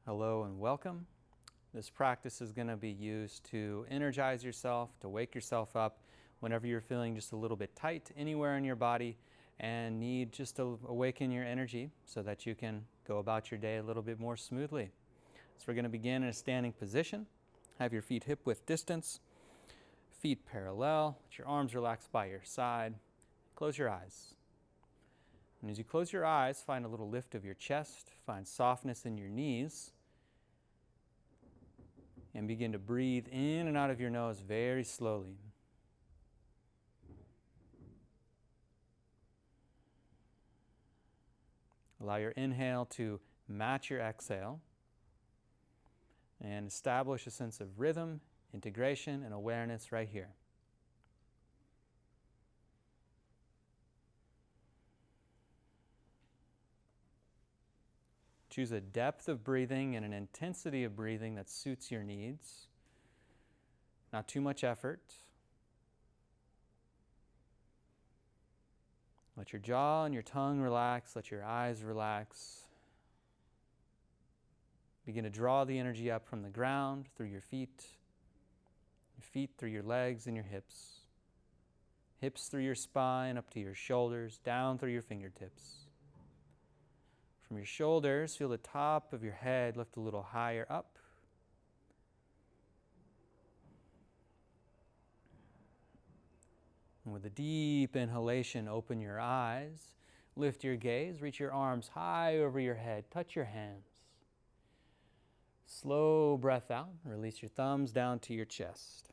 Hello and welcome. This practice is going to be used to energize yourself, to wake yourself up whenever you're feeling just a little bit tight anywhere in your body and need just to awaken your energy so that you can go about your day a little bit more smoothly. So we're going to begin in a standing position. Have your feet hip width distance, feet parallel, let your arms relax by your side. Close your eyes. And as you close your eyes, find a little lift of your chest, find softness in your knees, and begin to breathe in and out of your nose very slowly. Allow your inhale to match your exhale and establish a sense of rhythm, integration, and awareness right here. Choose a depth of breathing and an intensity of breathing that suits your needs. Not too much effort. Let your jaw and your tongue relax. Let your eyes relax. Begin to draw the energy up from the ground, through your feet through your legs and your hips. Hips through your spine, up to your shoulders, down through your fingertips. From your shoulders, feel the top of your head lift a little higher up. And with a deep inhalation, open your eyes, lift your gaze, reach your arms high over your head, touch your hands. Slow breath out, release your thumbs down to your chest.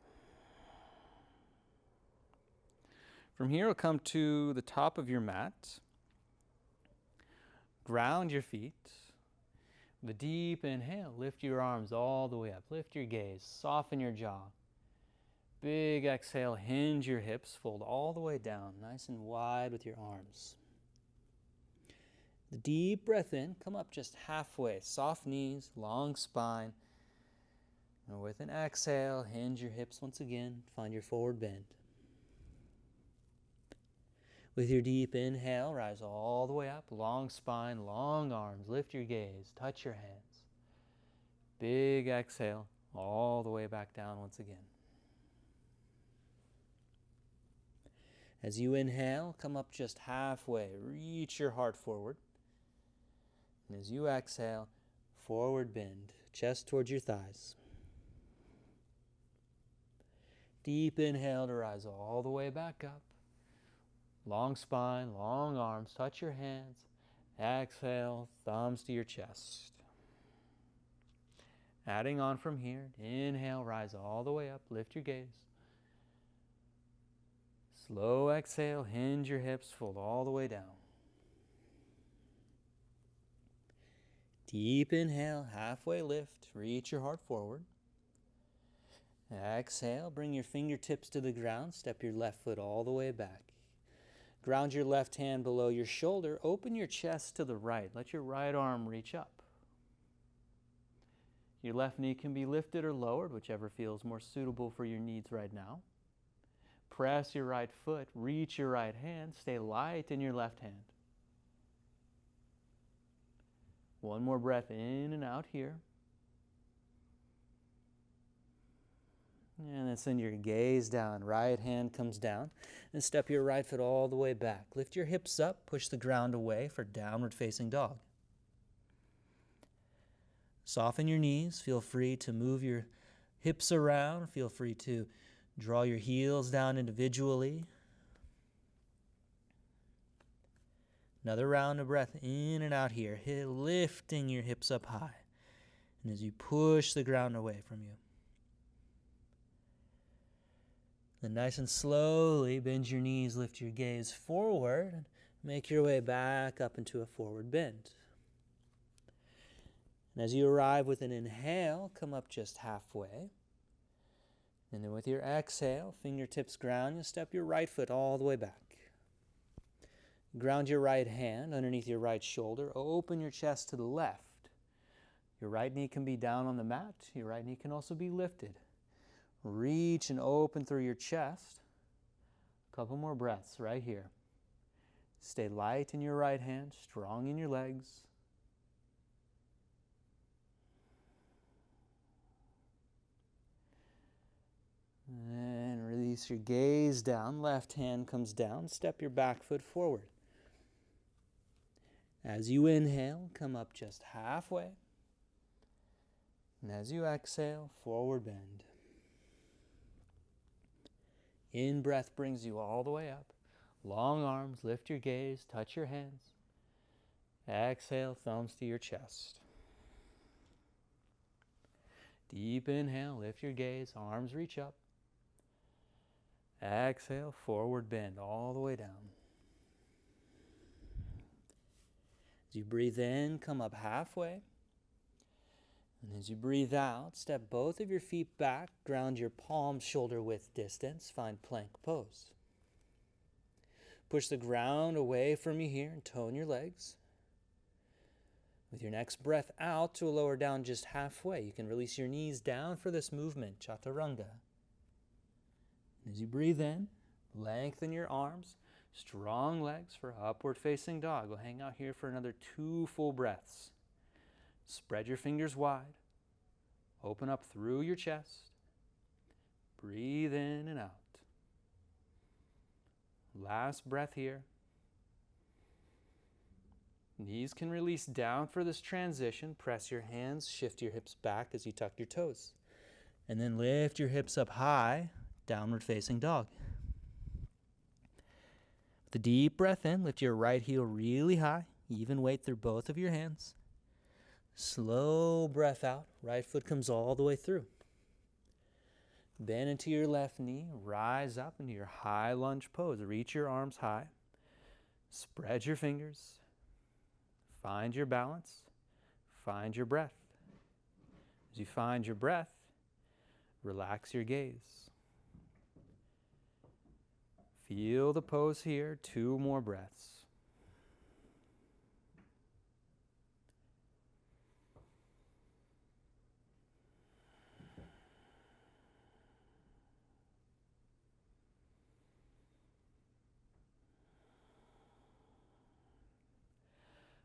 From here, we'll come to the top of your mat. Ground your feet. With a deep inhale, lift your arms all the way up. Lift your gaze, soften your jaw. Big exhale, hinge your hips, fold all the way down, nice and wide with your arms. The deep breath in, come up just halfway, soft knees, long spine. And with an exhale, hinge your hips once again, find your forward bend. With your deep inhale, rise all the way up, long spine, long arms, lift your gaze, touch your hands. Big exhale, all the way back down once again. As you inhale, come up just halfway, reach your heart forward. And as you exhale, forward bend, chest towards your thighs. Deep inhale to rise all the way back up. Long spine, long arms, touch your hands. Exhale, thumbs to your chest. Adding on from here, inhale, rise all the way up, lift your gaze. Slow exhale, hinge your hips, fold all the way down. Deep inhale, halfway lift, reach your heart forward. Exhale, bring your fingertips to the ground, step your left foot all the way back. Ground your left hand below your shoulder. Open your chest to the right. Let your right arm reach up. Your left knee can be lifted or lowered, whichever feels more suitable for your needs right now. Press your right foot. Reach your right hand. Stay light in your left hand. One more breath in and out here. And then send your gaze down. Right hand comes down. And step your right foot all the way back. Lift your hips up. Push the ground away for downward facing dog. Soften your knees. Feel free to move your hips around. Feel free to draw your heels down individually. Another round of breath in and out here. Lifting your hips up high. And as you push the ground away from you. Then nice and slowly bend your knees, lift your gaze forward, and make your way back up into a forward bend. And as you arrive with an inhale, come up just halfway. And then with your exhale, fingertips ground, you step your right foot all the way back. Ground your right hand underneath your right shoulder. Open your chest to the left. Your right knee can be down on the mat. Your right knee can also be lifted. Reach and open through your chest. A couple more breaths right here. Stay light in your right hand, strong in your legs. release your gaze down. Left hand comes down. Step your back foot forward. As you inhale, come up just halfway. And as you exhale, forward bend. In-breath brings you all the way up. Long arms, lift your gaze, touch your hands. Exhale, thumbs to your chest. Deep inhale, lift your gaze, arms reach up. Exhale, forward bend all the way down. As you breathe in, come up halfway. And as you breathe out, step both of your feet back, ground your palms shoulder-width distance, find plank pose. Push the ground away from you here and tone your legs. With your next breath out to lower down just halfway, you can release your knees down for this movement, chaturanga. As you breathe in, lengthen your arms, strong legs for upward facing dog. We'll hang out here for another 2 full breaths. Spread your fingers wide. Open up through your chest. Breathe in and out. Last breath here. Knees can release down for this transition. Press your hands, shift your hips back as you tuck your toes. And then lift your hips up high, downward facing dog. With a deep breath in, lift your right heel really high, even weight through both of your hands. Slow breath out, right foot comes all the way through. Bend into your left knee, rise up into your high lunge pose. Reach your arms high, spread your fingers, find your balance, find your breath. As you find your breath, relax your gaze. Feel the pose here, 2 more breaths.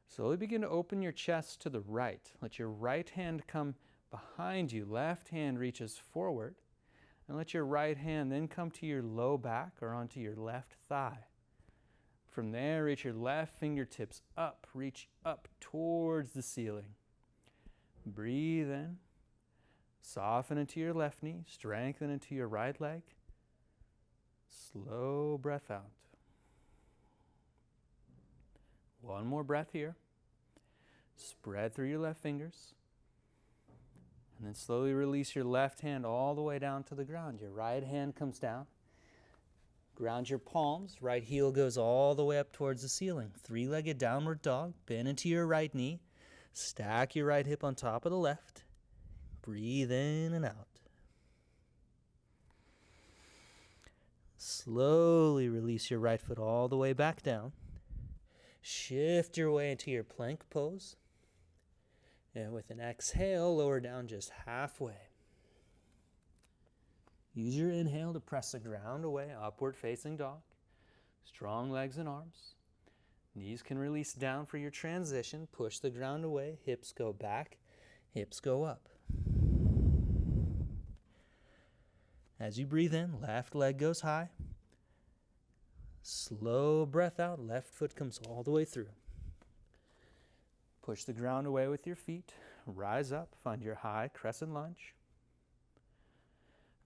Slowly begin to open your chest to the right. Let your right hand come behind you. Left hand reaches forward. And let your right hand then come to your low back or onto your left thigh. From there, reach your left fingertips up. Reach up towards the ceiling. Breathe in. Soften into your left knee. Strengthen into your right leg. Slow breath out. One more breath here. Spread through your left fingers. And then slowly release your left hand all the way down to the ground. Your right hand comes down. Ground your palms. Right heel goes all the way up towards the ceiling. 3-legged downward dog. Bend into your right knee. Stack your right hip on top of the left. Breathe in and out. Slowly release your right foot all the way back down. Shift your way into your plank pose. And with an exhale, lower down just halfway. Use your inhale to press the ground away, upward facing dog. Strong legs and arms. Knees can release down for your transition. Push the ground away, hips go back, hips go up. As you breathe in, left leg goes high. Slow breath out, left foot comes all the way through. Push the ground away with your feet. Rise up, find your high crescent lunge.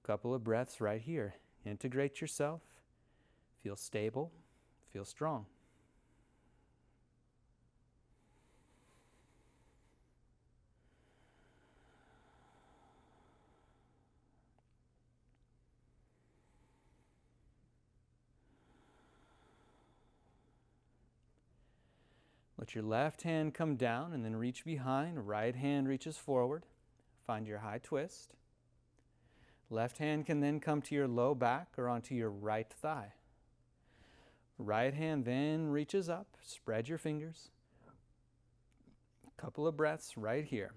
A couple of breaths right here. Integrate yourself. Feel stable. Feel strong. Let your left hand come down and then reach behind. Right hand reaches forward. Find your high twist. Left hand can then come to your low back or onto your right thigh. Right hand then reaches up. Spread your fingers. A couple of breaths right here.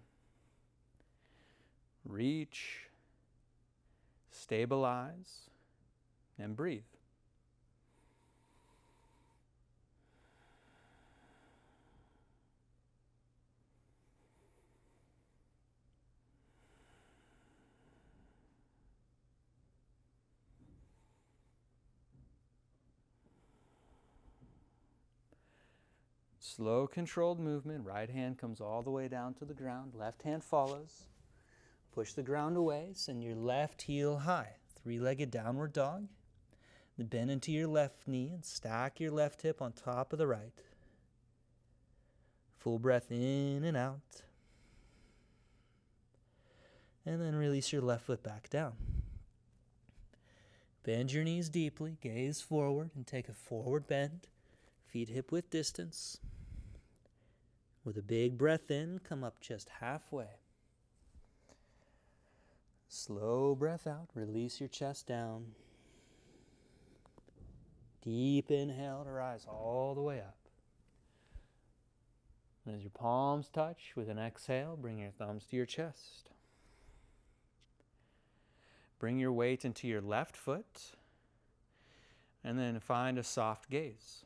Reach, stabilize, and breathe. Slow, controlled movement. Right hand comes all the way down to the ground. Left hand follows. Push the ground away. Send your left heel high. Three-legged downward dog. Then bend into your left knee and stack your left hip on top of the right. Full breath in and out. And then release your left foot back down. Bend your knees deeply, gaze forward, and take a forward bend. Feet hip-width distance. With a big breath in, come up just halfway. Slow breath out, release your chest down. Deep inhale to rise all the way up. And as your palms touch, with an exhale, bring your thumbs to your chest. Bring your weight into your left foot, and then find a soft gaze.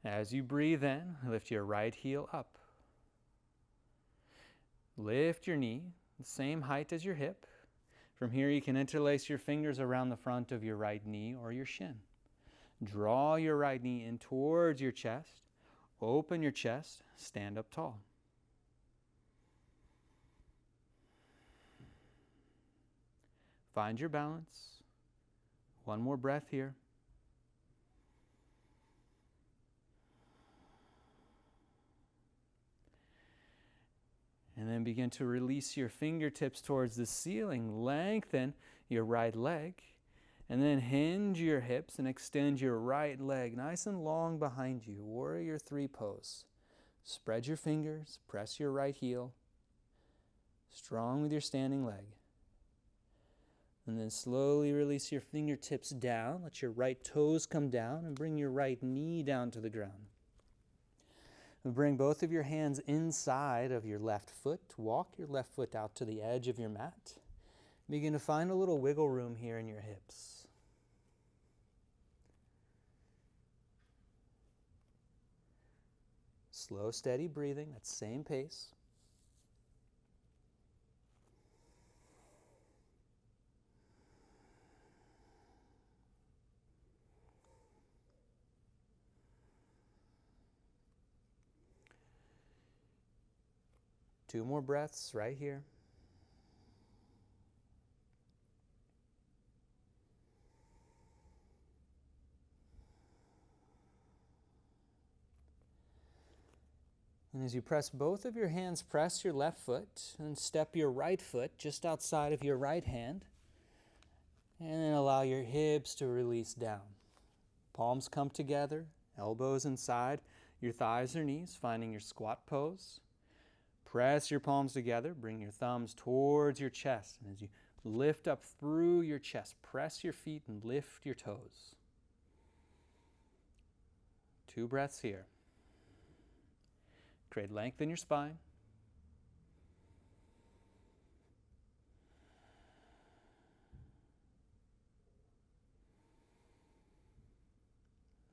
As you breathe in, lift your right heel up. Lift your knee, the same height as your hip. From here, you can interlace your fingers around the front of your right knee or your shin. Draw your right knee in towards your chest. Open your chest, stand up tall. Find your balance. One more breath here. And then begin to release your fingertips towards the ceiling. Lengthen your right leg. And then hinge your hips and extend your right leg nice and long behind you. Warrior 3 pose. Spread your fingers. Press your right heel. Strong with your standing leg. And then slowly release your fingertips down. Let your right toes come down and bring your right knee down to the ground. And bring both of your hands inside of your left foot. Walk your left foot out to the edge of your mat. Begin to find a little wiggle room here in your hips. Slow, steady breathing, that same pace. Two more breaths right here. And as you press both of your hands, press your left foot and step your right foot just outside of your right hand. And then allow your hips to release down. Palms come together, elbows inside, your thighs or knees, finding your squat pose. Press your palms together, bring your thumbs towards your chest. And as you lift up through your chest, press your feet and lift your toes. 2 breaths here. Create length in your spine.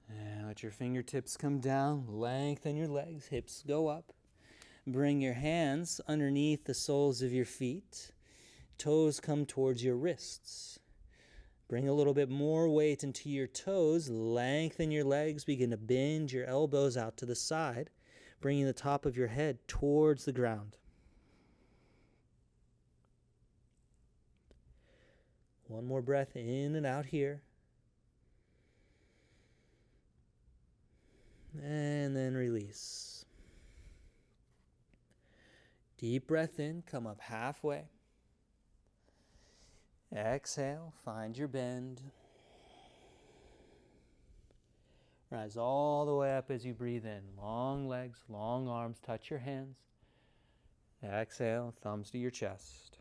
And let your fingertips come down, lengthen your legs, hips go up. Bring your hands underneath the soles of your feet. Toes come towards your wrists. Bring a little bit more weight into your toes. Lengthen your legs. Begin to bend your elbows out to the side, bringing the top of your head towards the ground. One more breath in and out here. And then release. Deep breath in, come up halfway. Exhale, find your bend. Rise all the way up as you breathe in. Long legs, long arms, touch your hands. Exhale, thumbs to your chest.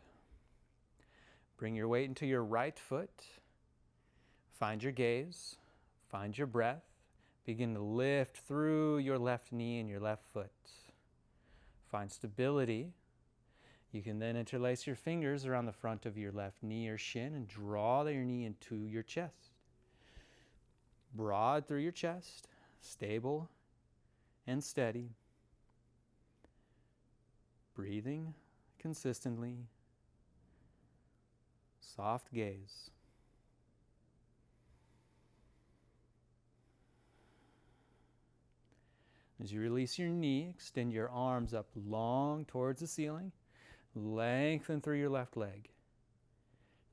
Bring your weight into your right foot. Find your gaze. Find your breath. Begin to lift through your left knee and your left foot. Find stability. You can then interlace your fingers around the front of your left knee or shin and draw your knee into your chest. Broad through your chest, stable and steady. Breathing consistently. Soft gaze. As you release your knee, extend your arms up long towards the ceiling. Lengthen through your left leg.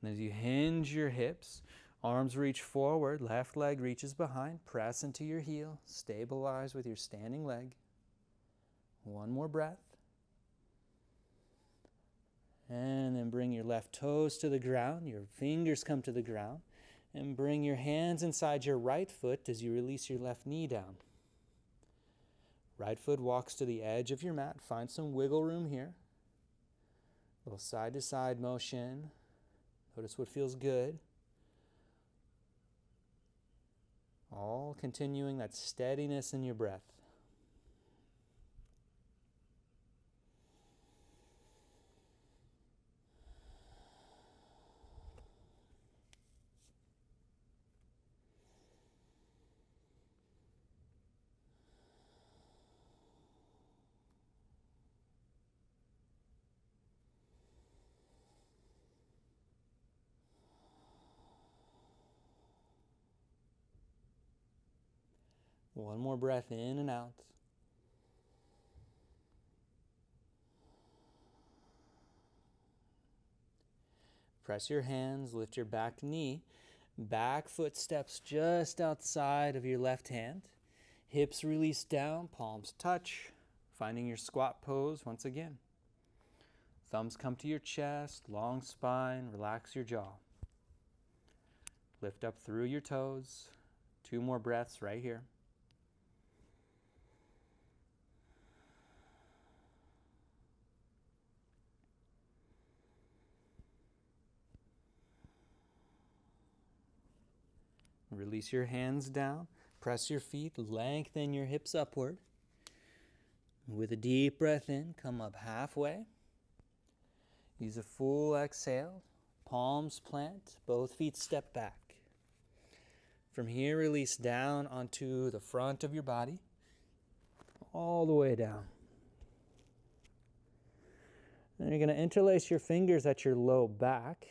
And as you hinge your hips, arms reach forward, left leg reaches behind, press into your heel, stabilize with your standing leg. One more breath. And then bring your left toes to the ground, your fingers come to the ground, and bring your hands inside your right foot as you release your left knee down. Right foot walks to the edge of your mat. Find some wiggle room here. A little side to side motion. Notice what feels good. All continuing that steadiness in your breath. One more breath in and out. Press your hands, lift your back knee. Back foot steps just outside of your left hand. Hips release down, palms touch. Finding your squat pose once again. Thumbs come to your chest, long spine, relax your jaw. Lift up through your toes. 2 more breaths right here. Release your hands down, press your feet, lengthen your hips upward. With a deep breath in, come up halfway. Use a full exhale, palms plant, both feet step back. From here, release down onto the front of your body, all the way down. Then you're going to interlace your fingers at your low back,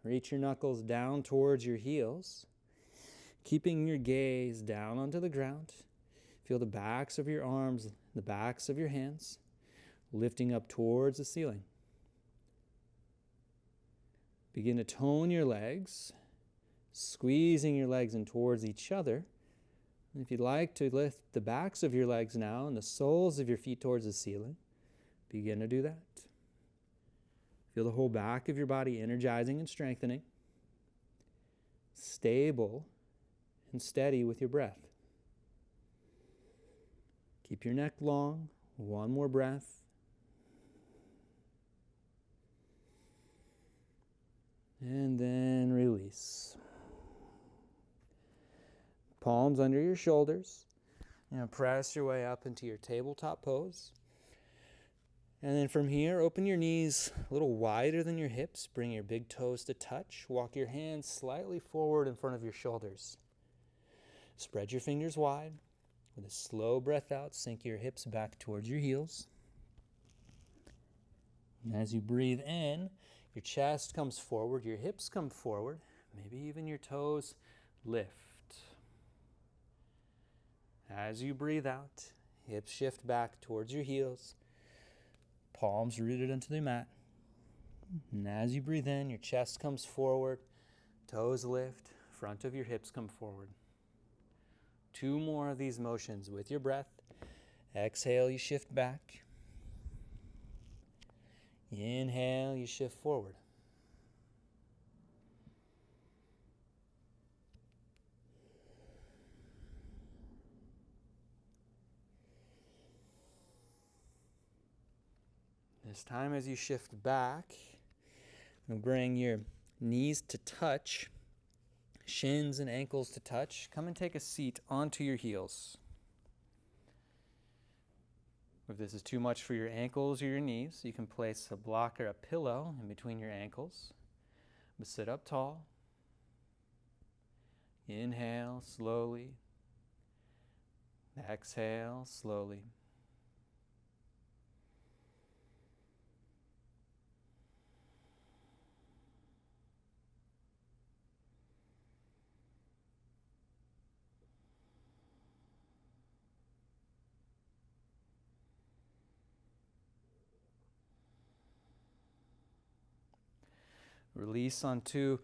reach your knuckles down towards your heels. Keeping your gaze down onto the ground, feel the backs of your arms, the backs of your hands, lifting up towards the ceiling. Begin to tone your legs, squeezing your legs in towards each other. And if you'd like to lift the backs of your legs now and the soles of your feet towards the ceiling, begin to do that. Feel the whole back of your body energizing and strengthening. Stable and steady with your breath. Keep your neck long. 1 more breath. And then release. Palms under your shoulders. Press your way up into your tabletop pose. And then from here, open your knees a little wider than your hips. Bring your big toes to touch. Walk your hands slightly forward in front of your shoulders. Spread your fingers wide. With a slow breath out, sink your hips back towards your heels. And as you breathe in, your chest comes forward, your hips come forward, maybe even your toes lift. As you breathe out, hips shift back towards your heels, palms rooted into the mat. And as you breathe in, your chest comes forward, toes lift, front of your hips come forward. 2 more of these motions with your breath. Exhale, you shift back. Inhale, you shift forward. This time as you shift back, bring your knees to touch. Shins and ankles to touch. Come and take a seat onto your heels. If this is too much for your ankles or your knees, you can place a block or a pillow in between your ankles. But sit up tall. Inhale slowly. Exhale slowly. Release onto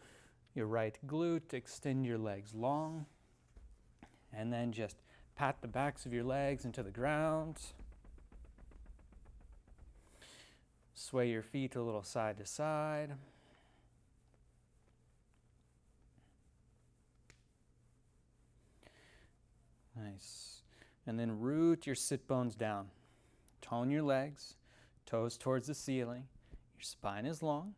your right glute, extend your legs long, and then just pat the backs of your legs into the ground. Sway your feet a little side to side. Nice. And then root your sit bones down. Tone your legs, toes towards the ceiling. Your spine is long.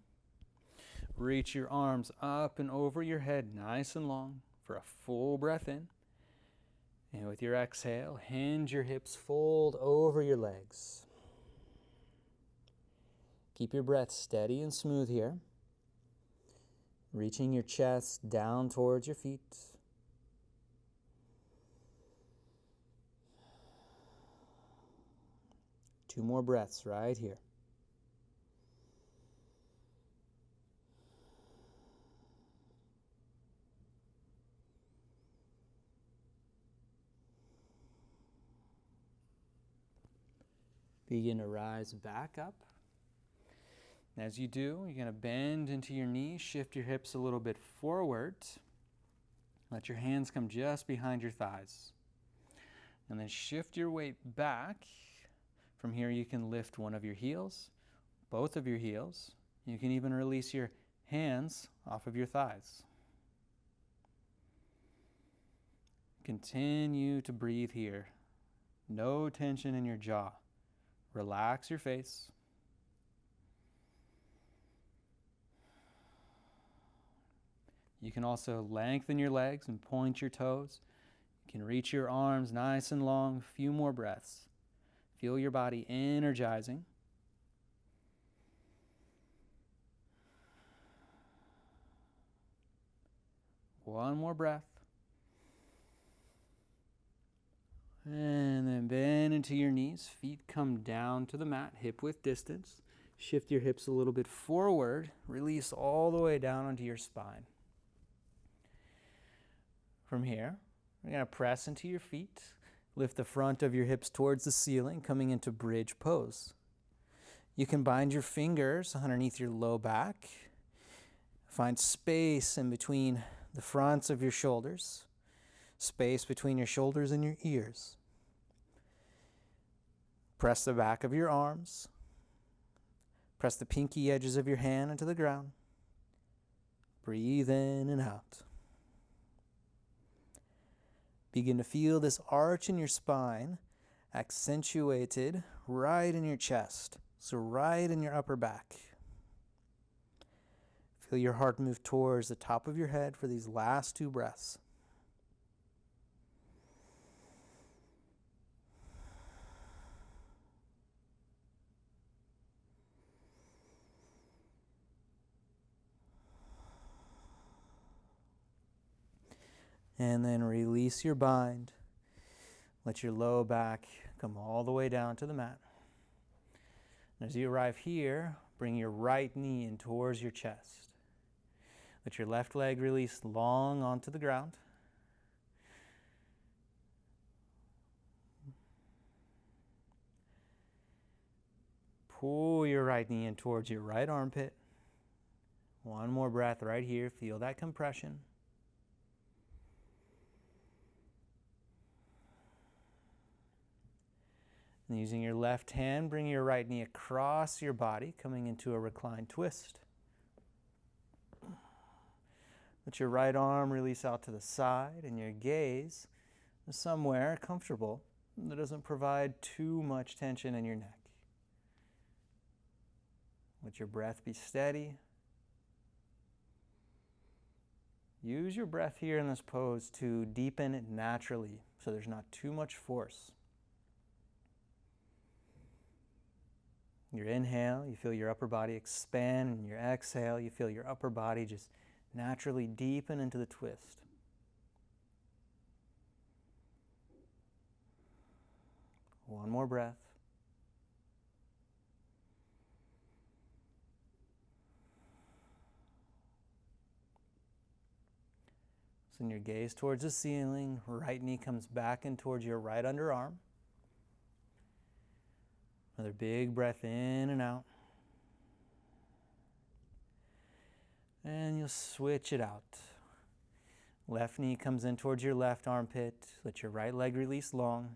Reach your arms up and over your head nice and long for a full breath in. And with your exhale, hinge your hips, fold over your legs. Keep your breath steady and smooth here. Reaching your chest down towards your feet. Two more breaths right here. Begin to rise back up. As you do, you're going to bend into your knees, shift your hips a little bit forward. Let your hands come just behind your thighs. And then shift your weight back. From here you can lift one of your heels, both of your heels. You can even release your hands off of your thighs. Continue to breathe here. No tension in your jaw. Relax your face. You can also lengthen your legs and point your toes. You can reach your arms nice and long. A few more breaths. Feel your body energizing. One more breath. And then bend into your knees. Feet come down to the mat, hip width distance. Shift your hips a little bit forward. Release all the way down onto your spine. From here, we're going to press into your feet. Lift the front of your hips towards the ceiling, coming into bridge pose. You can bind your fingers underneath your low back. Find space in between the fronts of your shoulders. Space between your shoulders and your ears. Press the back of your arms. Press the pinky edges of your hand into the ground. Breathe in and out. Begin to feel this arch in your spine, accentuated right in your chest, so right in your upper back. Feel your heart move towards the top of your head for these last two breaths. And then release your bind. Let your low back come all the way down to the mat. And as you arrive here, bring your right knee in towards your chest. Let your left leg release long onto the ground. Pull your right knee in towards your right armpit. One more breath right here. Feel that compression. And using your left hand, bring your right knee across your body, coming into a reclined twist. Let your right arm release out to the side, and your gaze is somewhere comfortable that doesn't provide too much tension in your neck. Let your breath be steady. Use your breath here in this pose to deepen it naturally, so there's not too much force. Your inhale, you feel your upper body expand, and your exhale, you feel your upper body just naturally deepen into the twist. One more breath. Send your gaze towards the ceiling. Right knee comes back in towards your right underarm. Another big breath in and out. And you'll switch it out. Left knee comes in towards your left armpit. Let your right leg release long.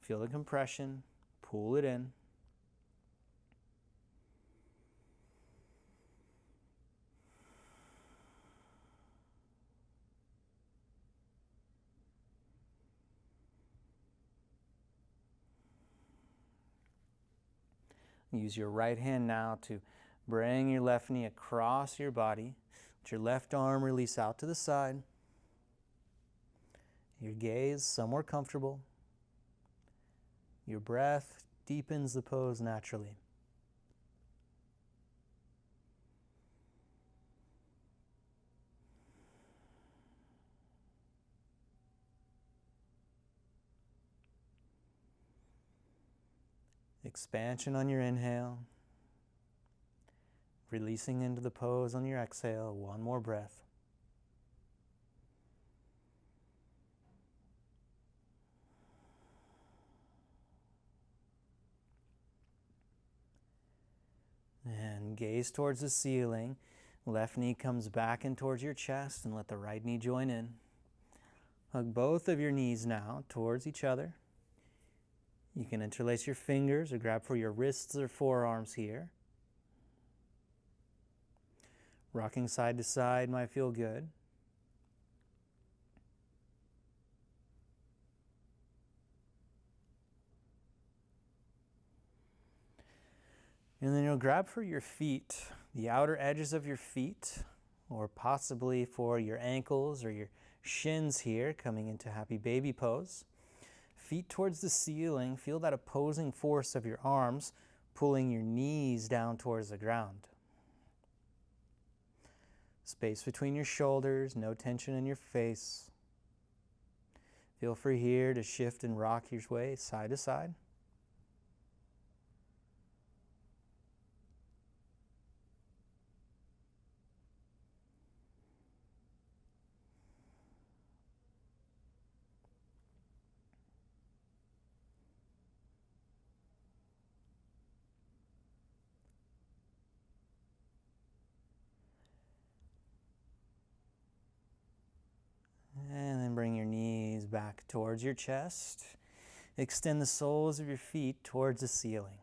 Feel the compression. Pull it in. Use your right hand now to bring your left knee across your body. Let your left arm release out to the side. Your gaze somewhere comfortable. Your breath deepens the pose naturally. Expansion on your inhale. Releasing into the pose on your exhale. One more breath. And gaze towards the ceiling. Left knee comes back in towards your chest and let the right knee join in. Hug both of your knees now towards each other. You can interlace your fingers or grab for your wrists or forearms here. Rocking side to side might feel good. And then you'll grab for your feet, the outer edges of your feet, or possibly for your ankles or your shins here, coming into happy baby pose. Feet towards the ceiling, feel that opposing force of your arms pulling your knees down towards the ground. Space between your shoulders, no tension in your face. Feel free here to shift and rock your way side to side. And then bring your knees back towards your chest. Extend the soles of your feet towards the ceiling.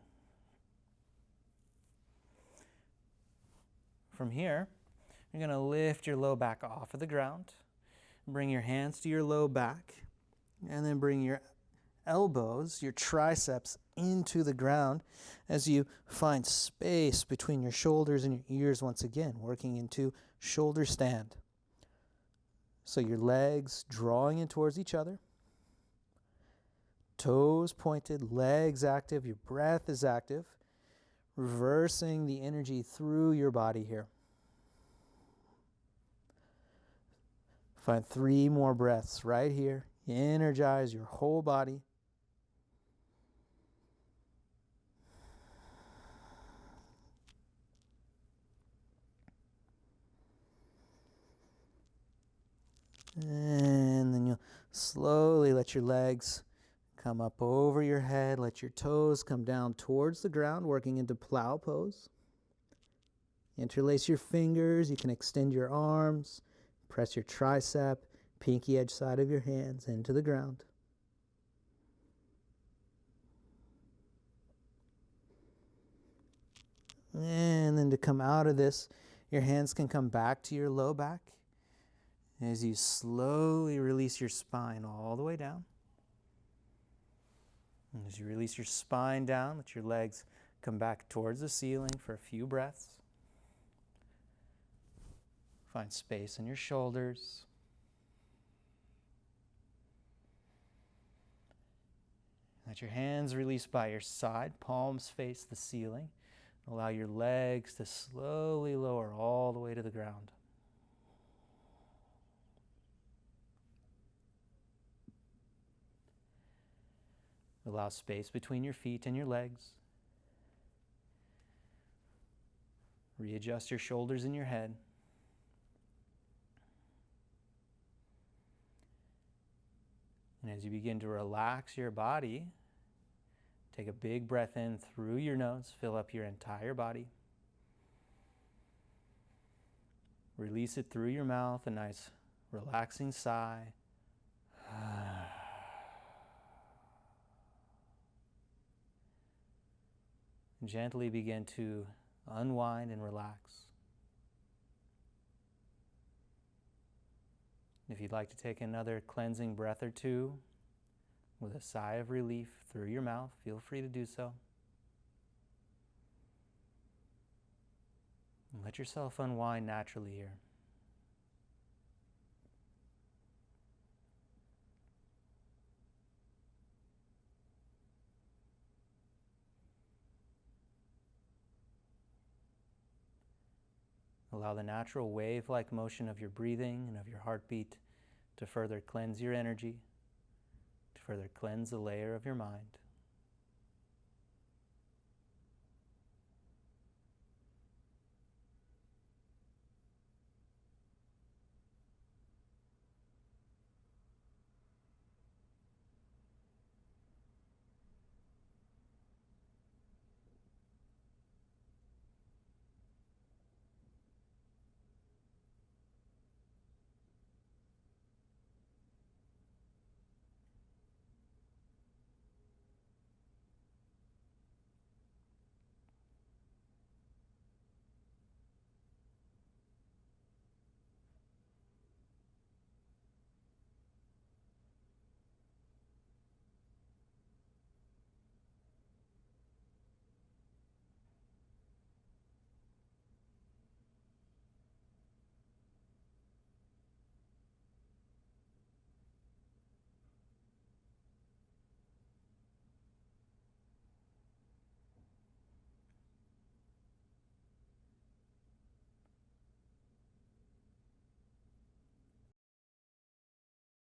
From here, you're going to lift your low back off of the ground. Bring your hands to your low back. And then bring your elbows, your triceps into the ground as you find space between your shoulders and your ears once again, working into shoulder stand. So your legs drawing in towards each other, toes pointed, legs active, your breath is active, reversing the energy through your body here. Find 3 more breaths right here. Energize your whole body. And then you'll slowly let your legs come up over your head. Let your toes come down towards the ground, working into plow pose. Interlace your fingers. You can extend your arms. Press your tricep, pinky edge side of your hands into the ground. And then to come out of this, your hands can come back to your low back. As you slowly release your spine all the way down. And as you release your spine down, let your legs come back towards the ceiling for a few breaths. Find space in your shoulders. Let your hands release by your side, palms face the ceiling. Allow your legs to slowly lower all the way to the ground. Allow space between your feet and your legs. Readjust your shoulders and your head. And as you begin to relax your body, take a big breath in through your nose, fill up your entire body. Release it through your mouth, a nice relaxing sigh. Gently begin to unwind and relax. If you'd like to take another cleansing breath or two with a sigh of relief through your mouth, feel free to do so. And let yourself unwind naturally here. Allow the natural wave-like motion of your breathing and of your heartbeat to further cleanse your energy, to further cleanse the layer of your mind.